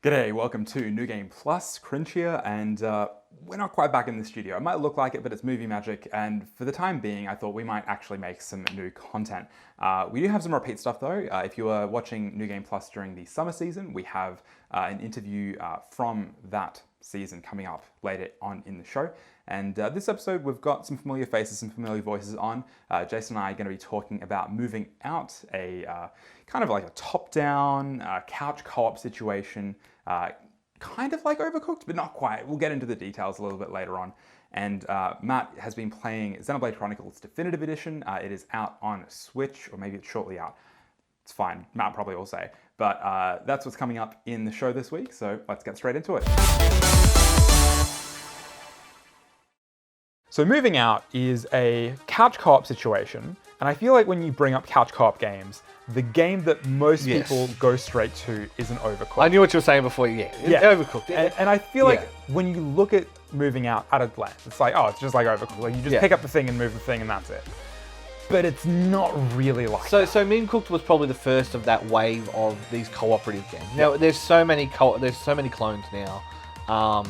G'day, welcome to New Game Plus, Crinj here, and we're not quite back in the studio. It might look like it, but it's movie magic, and for the time being, I thought we might actually make some new content. We do have some repeat stuff though. If you are watching New Game Plus during the summer season, we have an interview from that season coming up later on in the show. And this episode, we've got some familiar faces, some familiar voices on. Jason and I are going to be talking about moving out, a kind of like a top-down couch co-op situation, kind of like Overcooked, but not quite. We'll get into the details a little bit later on. And Matt has been playing Xenoblade Chronicles Definitive Edition. It is out on Switch, or maybe it's shortly out. It's fine, Matt probably will say. But that's what's coming up in the show this week, so let's get straight into it. So moving out is a couch co-op situation, and I feel like when you bring up couch co-op games, the game that most people go straight to is an Overcooked. I knew what you were saying before, Overcooked. And I feel like when you look at moving out at a glance, it's like, oh, it's just like Overcooked. Like you just pick up the thing and move the thing and that's it. But it's not really like that. So Mean Cooked was probably the first of that wave of these cooperative games. Now, there's so many clones now.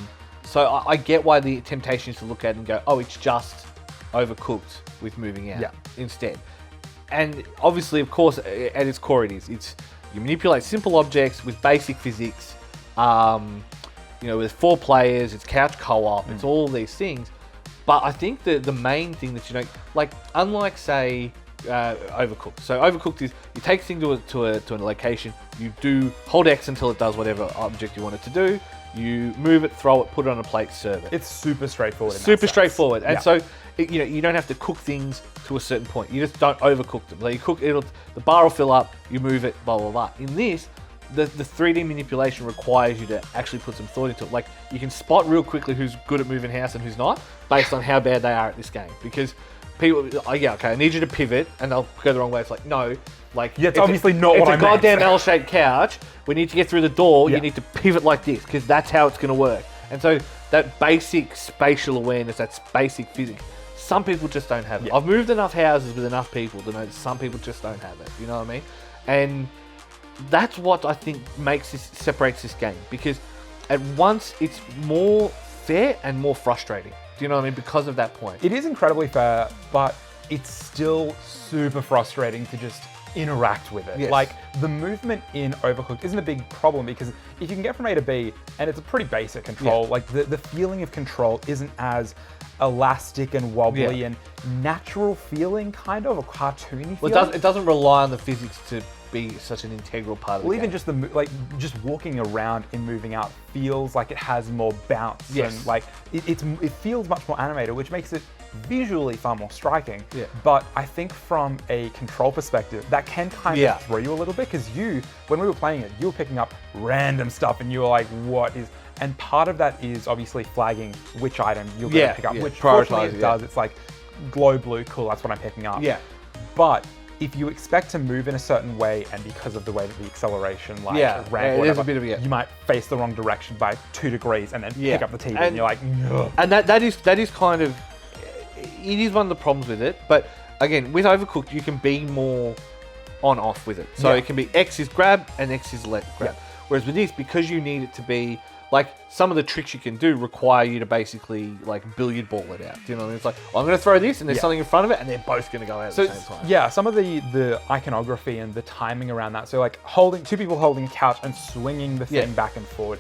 So I get why the temptation is to look at it and go, oh, it's just Overcooked with moving out instead. And obviously, of course, at its core, it's you manipulate simple objects with basic physics. With 4 players, it's couch co-op, it's all these things. But I think the main thing that you don't like, unlike say Overcooked. So Overcooked is you take a thing to a location, you do hold X until it does whatever object you want it to do. You move it, throw it, put it on a plate, serve it. It's super straightforward. Super straightforward, and so you don't have to cook things to a certain point. You just don't overcook them. Like you cook it, the bar will fill up. You move it, blah blah blah. In this, the 3D manipulation requires you to actually put some thought into it. Like you can spot real quickly who's good at moving house and who's not, based on how bad they are at this game. Because people, I need you to pivot, and they'll go the wrong way. It's like no. It's obviously not what I meant. It's a goddamn L-shaped couch. We need to get through the door. You need to pivot like this because that's how it's going to work. And so that basic spatial awareness, that basic physics, some people just don't have it. I've moved enough houses with enough people to know that some people just don't have it. You know what I mean? And that's what I think separates this game, because at once it's more fair and more frustrating. Do you know what I mean? Because of that point. It is incredibly fair, but it's still super frustrating to just interact with it. Like the movement in Overcooked isn't a big problem, because if you can get from A to B and it's a pretty basic control, like the feeling of control isn't as elastic and wobbly and natural feeling, kind of a cartoony feeling. It doesn't rely on the physics to be such an integral part of the game. Even just just walking around in moving out feels like it has more bounce and like it feels much more animated, which makes it visually far more striking. But I think from a control perspective, that can kind of throw you a little bit, because when we were playing it, you were picking up random stuff and you were like, what is... And part of that is obviously flagging which item you're going to pick up, which fortunately it does. It's like glow blue, cool, that's what I'm picking up. But if you expect to move in a certain way, and because of the way that the acceleration, ramp, whatever, you might face the wrong direction by 2 degrees and then pick up the TV and you're like, ugh. And that is kind of, it is one of the problems with it. But again, with Overcooked, you can be more on-off with it. So it can be X is grab and X is let grab. Whereas with this, because you need it to be, like, some of the tricks you can do require you to basically, like, billiard ball it out. Do you know what I mean? It's like, I'm going to throw this, and there's something in front of it, and they're both going to go out at the same time. Yeah, some of the iconography and the timing around that. So, like, 2 people holding a couch and swinging the thing back and forward.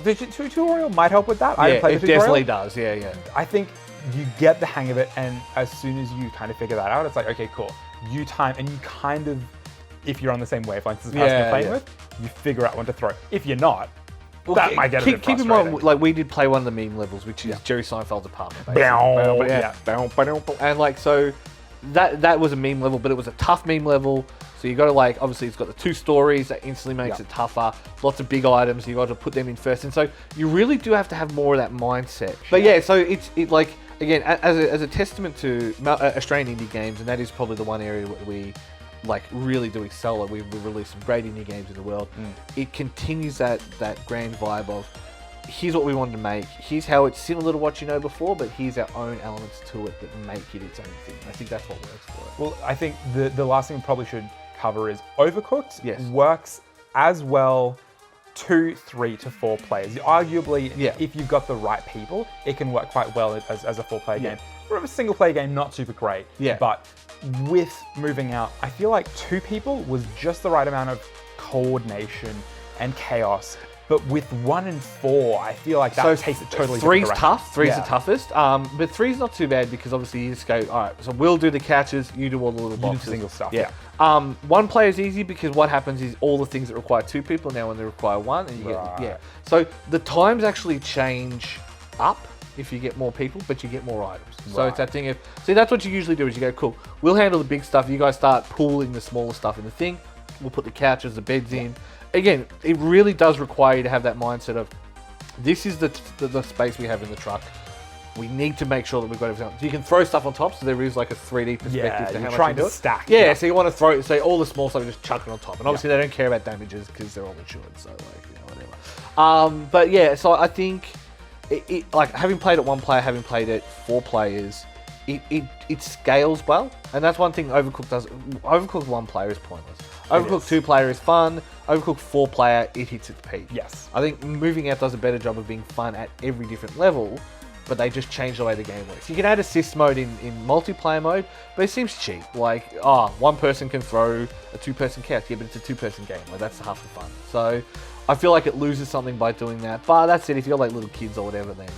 The tutorial might help with that. I haven't played the tutorial. Definitely does, I think you get the hang of it, and as soon as you kind of figure that out, it's like, okay, cool. You time, and you kind of, if you're on the same wavelength as the person you're playing with, you figure out when to throw. If you're not, that might get a bit frustrating. Keep in mind, like, we did play one of the meme levels, which is Jerry Seinfeld's apartment. And like, so that was a meme level, but it was a tough meme level. So you got to, like, obviously it's got the 2 stories that instantly makes it tougher. Lots of big items, you got to put them in first, and so you really do have to have more of that mindset. But so it's like, again, as a testament to Australian indie games, and that is probably the one area where we like really do excel at. We've released some great indie games in the world. It continues that grand vibe of, here's what we wanted to make, here's how it's similar to what you know before, but here's our own elements to it that make it its own thing. I think that's what works for it. Well, I think the last thing we probably should cover is Overcooked works as well 2, 3 to 4 players. Arguably, Yeah. if you've got the right people, it can work quite well as a 4-player game. For a single player game, not super great. Yeah. But with moving out, I feel like 2 people was just the right amount of coordination and chaos. But with 1 and 4, I feel like that takes it totally different Three's direction. tough. Three's the toughest. But 3's not too bad because obviously you just go, all right, so we'll do the catches, you do all the little boxes. You do the single stuff. Yeah. 1 player is easy because what happens is all the things that require 2 people now when they require 1, and you get So the times actually change up if you get more people, but you get more items. So it's that thing of that's what you usually do is you go, cool, we'll handle the big stuff. You guys start pooling the smaller stuff in the thing. We'll put the couches, the beds in. Again, it really does require you to have that mindset of this is the space we have in the truck. We need to make sure that we've got everything. So you can throw stuff on top, so there is like a 3D perspective to how much you do it. Stack. Yeah, so you want to say all the small stuff, you just chuck it on top. And obviously they don't care about damages because they're all insured, so whatever. But yeah, so I think it like having played it 1 player, having played it 4 players, it scales well, and that's one thing Overcooked does. Overcooked 1 player is pointless. Overcooked 2 player is fun. Overcooked 4 player, it hits its peak. Yes. I think Moving Out does a better job of being fun at every different level, but they just change the way the game works. You can add assist mode in multiplayer mode, but it seems cheap. Like, 1 person can throw a 2-person couch. Yeah, but it's a 2-person game. Like, that's half the fun. So I feel like it loses something by doing that. But that's it. If you're like little kids or whatever, then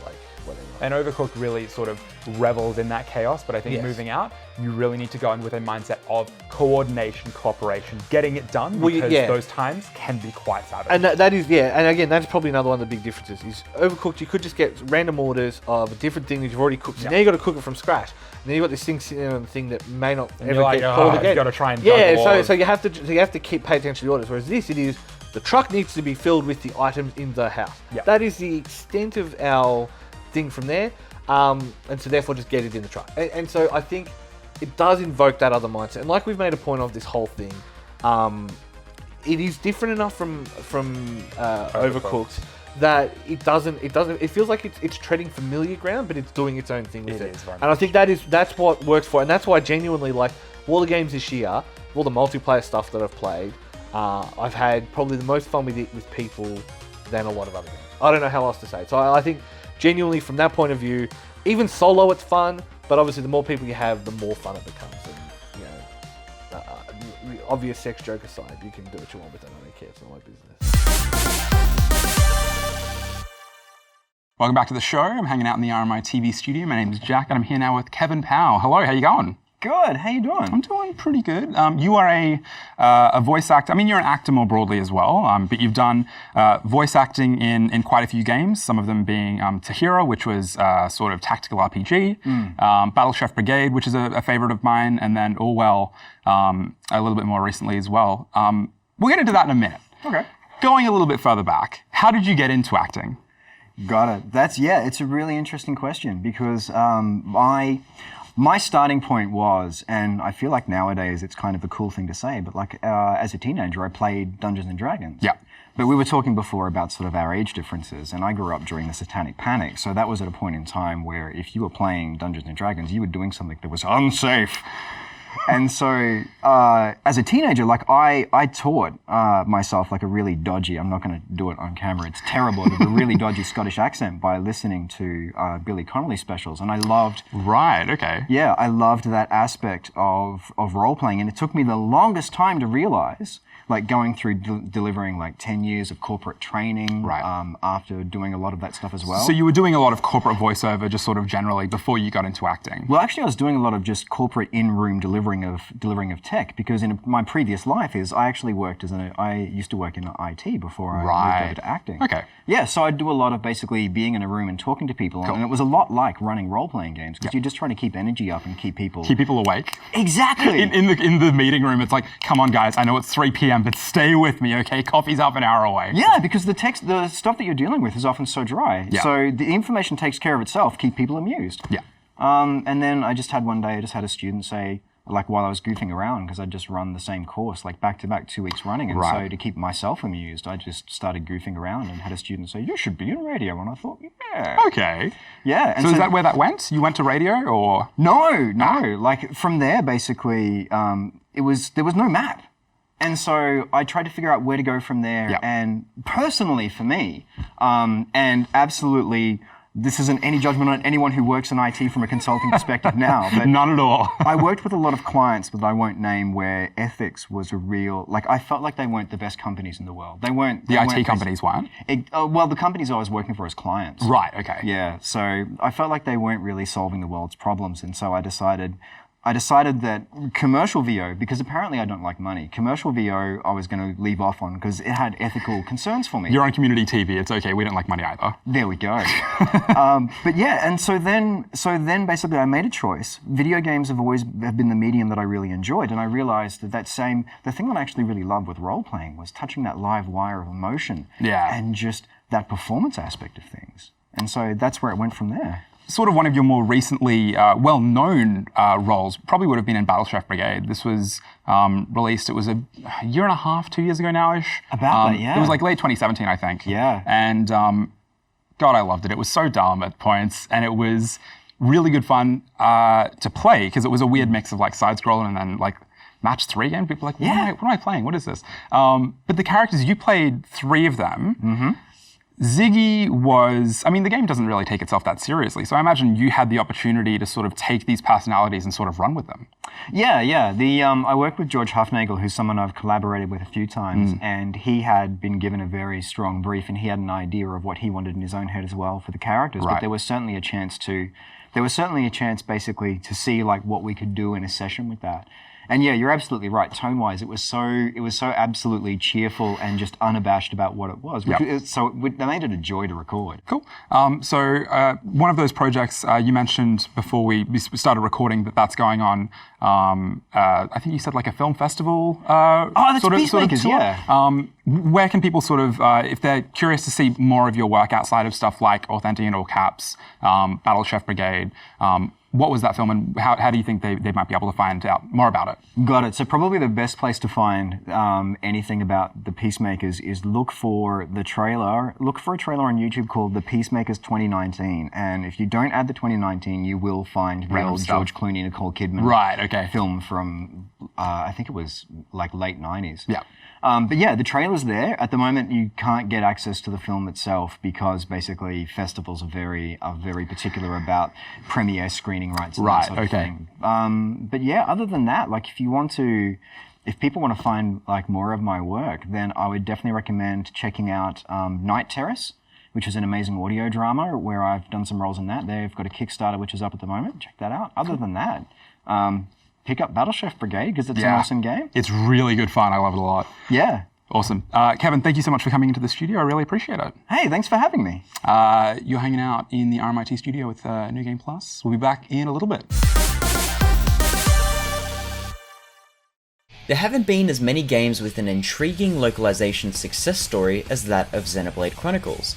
like whatever. And Overcooked really sort of revels in that chaos, but I think Moving Out, you really need to go in with a mindset of coordination, cooperation, getting it done, because those times can be quite savage. And that is, and again, that's probably another one of the big differences is Overcooked, you could just get random orders of a different thing that you've already cooked. So now you got to cook it from scratch. And then you've got this thing sitting on the thing that may not ever get called again. You've got to try and juggle so you have to keep pay attention to the orders. Whereas this, it is the truck needs to be filled with the items in the house. Yep. That is the extent of our thing from there. And so therefore just get it in the truck. And so I think it does invoke that other mindset. And like we've made a point of this whole thing, it is different enough from Overcooked that it feels like it's treading familiar ground, but it's doing its own thing with it. And I think that's what works for it. And that's why genuinely, like, all the games this year, all the multiplayer stuff that I've played, I've had probably the most fun with it with people than a lot of other games. I don't know how else to say it. So I think genuinely from that point of view, even solo it's fun, but obviously the more people you have, the more fun it becomes. And obvious sex joke aside, you can do what you want with it. I don't care. It's not my business. Welcome back to the show. I'm hanging out in the RMI TV studio. My name is Jack, and I'm here now with Kevin Powe. Hello, how you going? Good. How you doing? I'm doing pretty good. You are a voice actor. I mean, you're an actor more broadly as well, but you've done voice acting in quite a few games, some of them being Tahira, which was sort of tactical RPG, Battleship Brigade, which is a favorite of mine, and then Orwell a little bit more recently as well. We'll get into that in a minute. Okay. Going a little bit further back, how did you get into acting? Got it. It's a really interesting question because my starting point was, and I feel like nowadays it's kind of a cool thing to say, but like as a teenager, I played Dungeons and Dragons. Yeah. But we were talking before about sort of our age differences, and I grew up during the Satanic Panic, so that was at a point in time where if you were playing Dungeons and Dragons, you were doing something that was unsafe. And so, as a teenager, like I taught myself like a really dodgy, I'm not going to do it on camera, it's terrible, but a really dodgy Scottish accent by listening to Billy Connolly specials. And I loved... Right, okay. Yeah, I loved that aspect of role-playing. And it took me the longest time to realize, like going through delivering like 10 years of corporate training after doing a lot of that stuff as well. So you were doing a lot of corporate voiceover just sort of generally before you got into acting? Well, actually I was doing a lot of just corporate in-room delivering of tech, because in my previous life I actually worked I used to work in IT before I moved over to acting. Okay. Yeah, so I'd do a lot of basically being in a room and talking to people, and it was a lot like running role-playing games, because you're just trying to keep energy up and keep people awake. Exactly. In the meeting room, it's like, come on guys, I know it's 3 p.m, but stay with me, okay? Coffee's half an hour away. Yeah, because the stuff that you're dealing with is often so dry. Yeah. So the information takes care of itself, keep people amused. Yeah. And then I just had one day, I just had a student say, like while I was goofing around, because I'd just run the same course, like back to back 2 weeks running. And so to keep myself amused, I just started goofing around and had a student say, you should be in radio. And I thought, yeah. Okay. Yeah. And so is that where that went? You went to radio or? No. Like from there, basically, there was no map. And so I tried to figure out where to go from there. Yep. And personally for me, and absolutely, this isn't any judgment on anyone who works in IT from a consulting perspective now, but None at all. I worked with a lot of clients that I won't name where ethics was a real, like I felt like they weren't the best companies in the world. They weren't. The IT companies weren't? Well, the companies I was working for as clients. Right, okay. Yeah, so I felt like they weren't really solving the world's problems, and so I decided that commercial VO, because apparently I don't like money, commercial VO I was going to leave off on because it had ethical concerns for me. You're on community TV, it's okay, we don't like money either. There we go. But yeah, and so then basically I made a choice. Video games have been the medium that I really enjoyed, and I realized that the thing that I actually really loved with role-playing was touching that live wire of emotion. Yeah. And just that performance aspect of things. And so that's where it went from there. Sort of one of your more recently well-known roles probably would have been in Battleship Brigade. This was released, it was a year and a half, 2 years ago now-ish. About that, yeah. It was like late 2017, I think. Yeah. And God, I loved it. It was so dumb at points, and it was really good fun to play because it was a weird mix of like side-scrolling and then like match 3 game. People were like, what am I playing? What is this? But the characters, you played 3 of them. Mm-hmm. Ziggy was, I mean, the game doesn't really take itself that seriously, so I imagine you had the opportunity to sort of take these personalities and sort of run with them. Yeah. I work with George Huffnagel, who's someone I've collaborated with a few times, and he had been given a very strong brief, and he had an idea of what he wanted in his own head as well for the characters. Right. But there was certainly a chance basically to see like what we could do in a session with that. And yeah, you're absolutely right. Tone-wise, it was so absolutely cheerful and just unabashed about what it was. They made it a joy to record. Cool. So one of those projects you mentioned before we started recording that's going on. I think you said like a film festival. That's Peacemakers, tour. Yeah. Where can people sort of, if they're curious to see more of your work outside of stuff like Authentic and All Caps, Battleship Brigade, what was that film, and how do you think they might be able to find out more about it? Got it. So probably the best place to find anything about the Peacemakers is look for a trailer on YouTube called The Peacemakers 2019. And if you don't add the 2019, you will find the old George Clooney, Nicole Kidman film from, I think it was like late 90s. Yeah. But yeah, the trailer's there. At the moment, you can't get access to the film itself because basically festivals are very particular about premiere screening rights and that sort of thing. But yeah, other than that, like if people want to find like more of my work, then I would definitely recommend checking out Night Terrace, which is an amazing audio drama where I've done some roles in that. They've got a Kickstarter which is up at the moment. Check that out. Other than that, pick up Battleship Brigade because it's an awesome game. It's really good fun. I love it a lot. Yeah. Awesome. Kevin, thank you so much for coming into the studio. I really appreciate it. Hey, thanks for having me. You're hanging out in the RMIT studio with New Game Plus. We'll be back in a little bit. There haven't been as many games with an intriguing localization success story as that of Xenoblade Chronicles.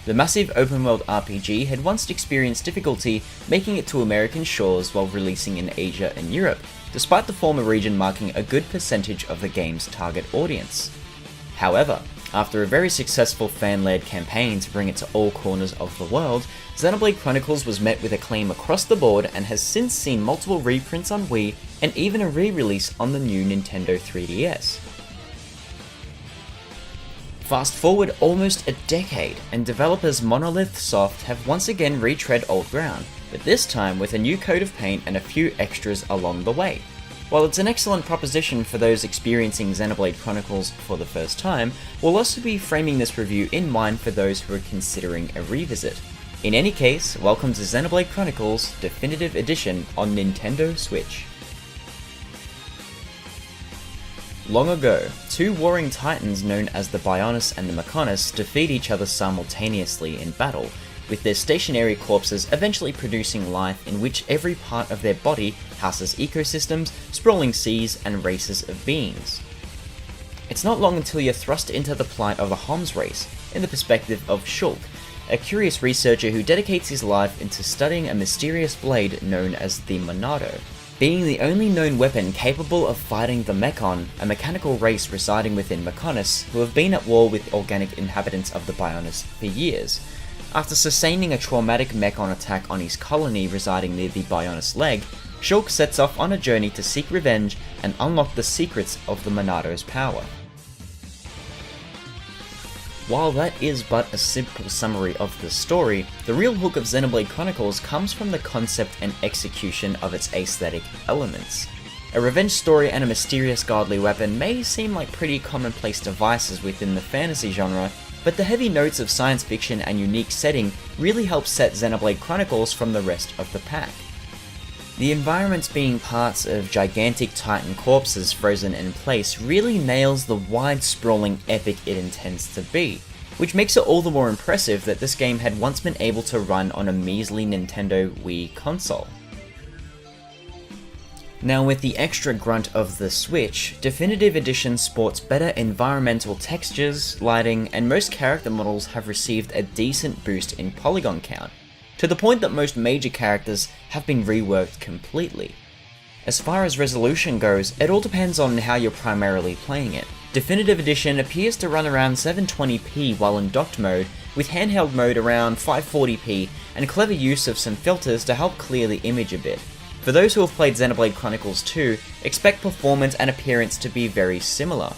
The massive open-world RPG had once experienced difficulty making it to American shores while releasing in Asia and Europe, despite the former region marking a good percentage of the game's target audience. However, after a very successful fan-led campaign to bring it to all corners of the world, Xenoblade Chronicles was met with acclaim across the board and has since seen multiple reprints on Wii and even a re-release on the new Nintendo 3DS. Fast forward almost a decade, and developers Monolith Soft have once again retread old ground, but this time with a new coat of paint and a few extras along the way. While it's an excellent proposition for those experiencing Xenoblade Chronicles for the first time, we'll also be framing this review in mind for those who are considering a revisit. In any case, welcome to Xenoblade Chronicles Definitive Edition on Nintendo Switch. Long ago, two warring titans known as the Bionis and the Mechonis defeat each other simultaneously in battle, with their stationary corpses eventually producing life in which every part of their body houses ecosystems, sprawling seas, and races of beings. It's not long until you're thrust into the plight of the Homs race, in the perspective of Shulk, a curious researcher who dedicates his life into studying a mysterious blade known as the Monado. Being the only known weapon capable of fighting the Mechon, a mechanical race residing within Mechonis, who have been at war with organic inhabitants of the Bionis for years. After sustaining a traumatic Mechon attack on his colony residing near the Bionis leg, Shulk sets off on a journey to seek revenge and unlock the secrets of the Monado's power. While that is but a simple summary of the story, the real hook of Xenoblade Chronicles comes from the concept and execution of its aesthetic elements. A revenge story and a mysterious godly weapon may seem like pretty commonplace devices within the fantasy genre, but the heavy notes of science fiction and unique setting really help set Xenoblade Chronicles from the rest of the pack. The environments being parts of gigantic titan corpses frozen in place really nails the wide sprawling epic it intends to be, which makes it all the more impressive that this game had once been able to run on a measly Nintendo Wii console. Now with the extra grunt of the Switch, Definitive Edition sports better environmental textures, lighting, and most character models have received a decent boost in polygon count, to the point that most major characters have been reworked completely. As far as resolution goes, it all depends on how you're primarily playing it. Definitive Edition appears to run around 720p while in docked mode, with handheld mode around 540p, and clever use of some filters to help clear the image a bit. For those who have played Xenoblade Chronicles 2, expect performance and appearance to be very similar.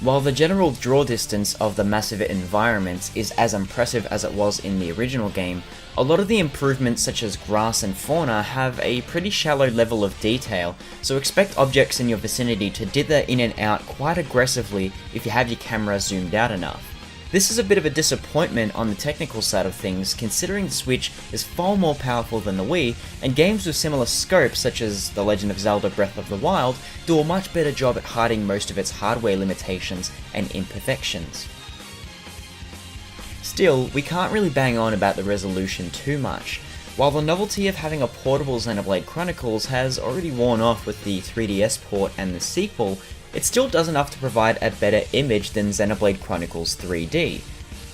While the general draw distance of the massive environments is as impressive as it was in the original game, a lot of the improvements such as grass and fauna have a pretty shallow level of detail, so expect objects in your vicinity to dither in and out quite aggressively if you have your camera zoomed out enough. This is a bit of a disappointment on the technical side of things, considering the Switch is far more powerful than the Wii, and games with similar scope such as The Legend of Zelda Breath of the Wild do a much better job at hiding most of its hardware limitations and imperfections. Still, we can't really bang on about the resolution too much. While the novelty of having a portable Xenoblade Chronicles has already worn off with the 3DS port and the sequel, it still does enough to provide a better image than Xenoblade Chronicles 3D.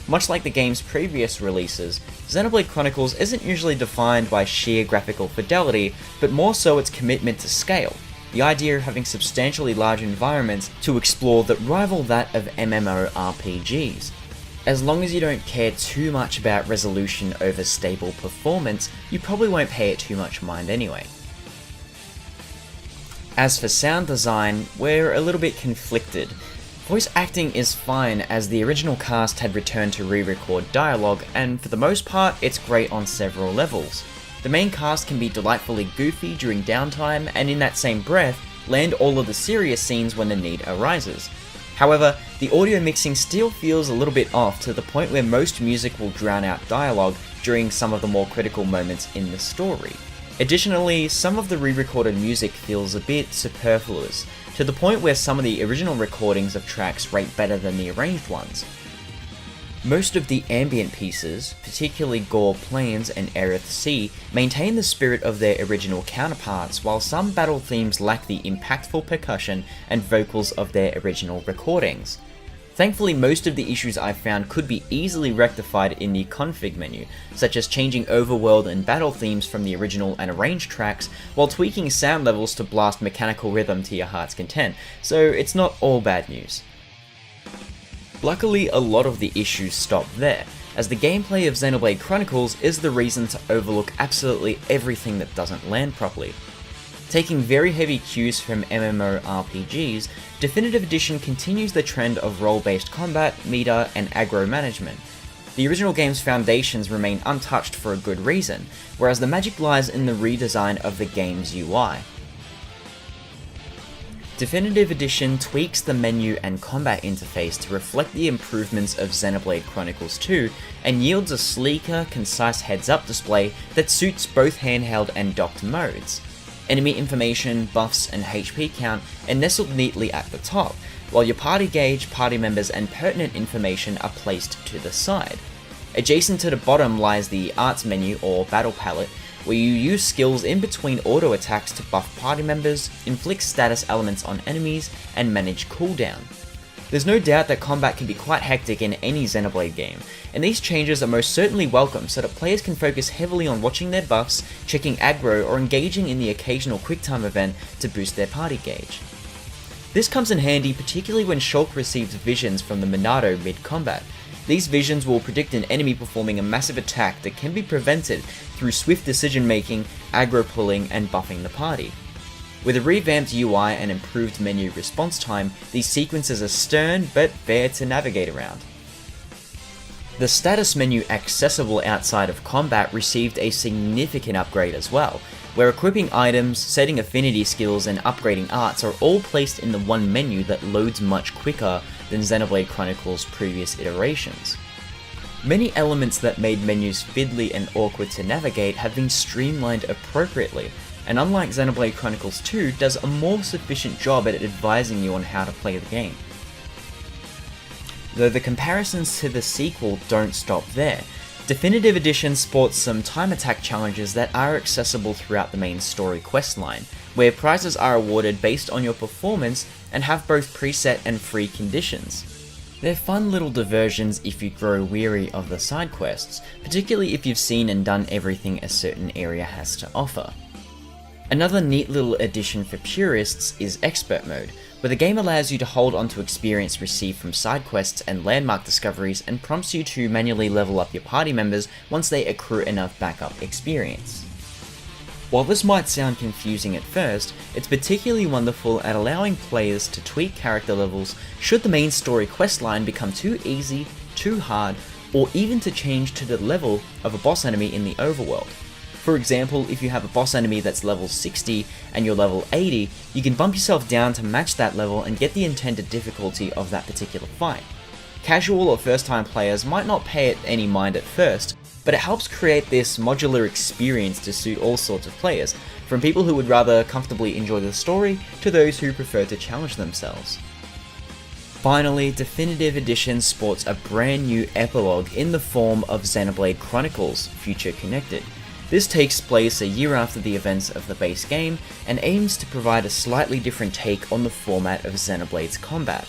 Much like the game's previous releases, Xenoblade Chronicles isn't usually defined by sheer graphical fidelity, but more so its commitment to scale, the idea of having substantially large environments to explore that rival that of MMORPGs. As long as you don't care too much about resolution over stable performance, you probably won't pay it too much mind anyway. As for sound design, we're a little bit conflicted. Voice acting is fine as the original cast had returned to re-record dialogue, and for the most part it's great on several levels. The main cast can be delightfully goofy during downtime, and in that same breath, land all of the serious scenes when the need arises. However, the audio mixing still feels a little bit off to the point where most music will drown out dialogue during some of the more critical moments in the story. Additionally, some of the re-recorded music feels a bit superfluous, to the point where some of the original recordings of tracks rate better than the arranged ones. Most of the ambient pieces, particularly Gore Plains and Aerith Sea, maintain the spirit of their original counterparts, while some battle themes lack the impactful percussion and vocals of their original recordings. Thankfully, most of the issues I've found could be easily rectified in the config menu, such as changing overworld and battle themes from the original and arranged tracks, while tweaking sound levels to blast mechanical rhythm to your heart's content, so it's not all bad news. Luckily, a lot of the issues stop there, as the gameplay of Xenoblade Chronicles is the reason to overlook absolutely everything that doesn't land properly. Taking very heavy cues from MMORPGs, Definitive Edition continues the trend of role-based combat, meter, and aggro management. The original game's foundations remain untouched for a good reason, whereas the magic lies in the redesign of the game's UI. Definitive Edition tweaks the menu and combat interface to reflect the improvements of Xenoblade Chronicles 2, and yields a sleeker, concise heads-up display that suits both handheld and docked modes. Enemy information, buffs, and HP count are nestled neatly at the top, while your party gauge, party members, and pertinent information are placed to the side. Adjacent to the bottom lies the Arts menu or Battle Palette, where you use skills in between auto attacks to buff party members, inflict status elements on enemies, and manage cooldown. There's no doubt that combat can be quite hectic in any Xenoblade game, and these changes are most certainly welcome so that players can focus heavily on watching their buffs, checking aggro, or engaging in the occasional quicktime event to boost their party gauge. This comes in handy particularly when Shulk receives visions from the Monado mid-combat. These visions will predict an enemy performing a massive attack that can be prevented through swift decision making, aggro pulling, and buffing the party. With a revamped UI and improved menu response time, these sequences are stern but fair to navigate around. The status menu accessible outside of combat received a significant upgrade as well, where equipping items, setting affinity skills, and upgrading arts are all placed in the one menu that loads much quicker than Xenoblade Chronicles' previous iterations. Many elements that made menus fiddly and awkward to navigate have been streamlined appropriately, and unlike Xenoblade Chronicles 2, does a more sufficient job at advising you on how to play the game. Though the comparisons to the sequel don't stop there. Definitive Edition sports some time attack challenges that are accessible throughout the main story questline, where prizes are awarded based on your performance and have both preset and free conditions. They're fun little diversions if you grow weary of the side quests, particularly if you've seen and done everything a certain area has to offer. Another neat little addition for purists is Expert Mode, where the game allows you to hold onto experience received from side quests and landmark discoveries and prompts you to manually level up your party members once they accrue enough backup experience. While this might sound confusing at first, it's particularly wonderful at allowing players to tweak character levels should the main story questline become too easy, too hard, or even to change to the level of a boss enemy in the overworld. For example, if you have a boss enemy that's level 60 and you're level 80, you can bump yourself down to match that level and get the intended difficulty of that particular fight. Casual or first time players might not pay it any mind at first, but it helps create this modular experience to suit all sorts of players, from people who would rather comfortably enjoy the story to those who prefer to challenge themselves. Finally, Definitive Edition sports a brand new epilogue in the form of Xenoblade Chronicles Future Connected. This takes place a year after the events of the base game and aims to provide a slightly different take on the format of Xenoblade's combat.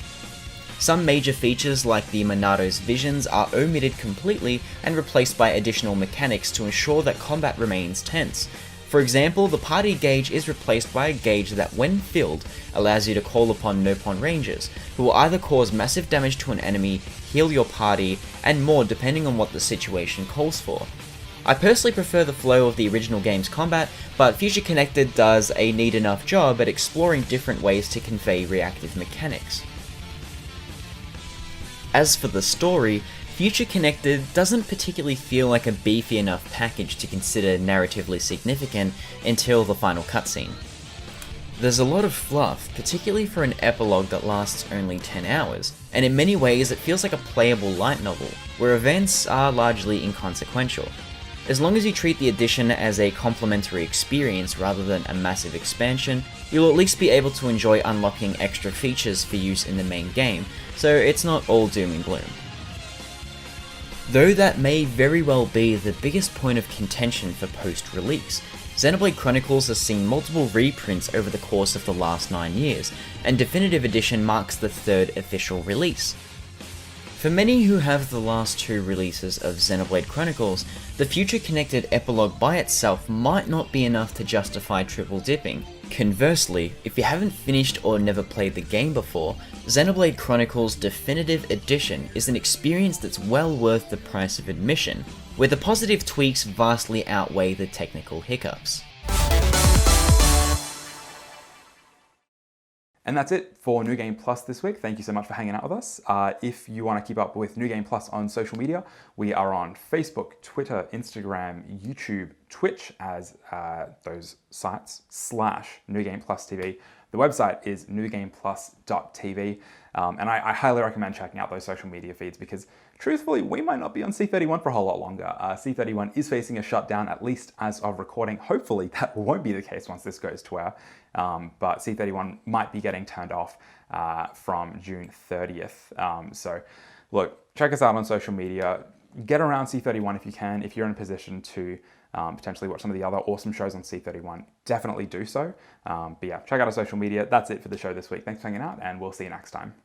Some major features like the Monado's visions are omitted completely and replaced by additional mechanics to ensure that combat remains tense. For example, the party gauge is replaced by a gauge that, when filled, allows you to call upon Nopon Rangers, who will either cause massive damage to an enemy, heal your party, and more depending on what the situation calls for. I personally prefer the flow of the original game's combat, but Future Connected does a neat enough job at exploring different ways to convey reactive mechanics. As for the story, Future Connected doesn't particularly feel like a beefy enough package to consider narratively significant until the final cutscene. There's a lot of fluff, particularly for an epilogue that lasts only 10 hours, and in many ways it feels like a playable light novel, where events are largely inconsequential. As long as you treat the edition as a complementary experience rather than a massive expansion, you'll at least be able to enjoy unlocking extra features for use in the main game, so it's not all doom and gloom. Though that may very well be the biggest point of contention for post-release, Xenoblade Chronicles has seen multiple reprints over the course of the last 9 years, and Definitive Edition marks the third official release. For many who have the last two releases of Xenoblade Chronicles, the Future Connected epilogue by itself might not be enough to justify triple dipping. Conversely, if you haven't finished or never played the game before, Xenoblade Chronicles Definitive Edition is an experience that's well worth the price of admission, where the positive tweaks vastly outweigh the technical hiccups. And that's it for New Game Plus this week. Thank you so much for hanging out with us. If you want to keep up with New Game Plus on social media, we are on Facebook, Twitter, Instagram, YouTube, Twitch as those sites, /New Game Plus TV. The website is newgameplus.tv. And I highly recommend checking out those social media feeds because truthfully, we might not be on C31 for a whole lot longer. C31 is facing a shutdown, at least as of recording. Hopefully that won't be the case once this goes to air. But C31 might be getting turned off from June 30th. So look, check us out on social media. Get around C31 if you can. If you're in a position to potentially watch some of the other awesome shows on C31, definitely do so. But yeah, check out our social media. That's it for the show this week. Thanks for hanging out, and we'll see you next time.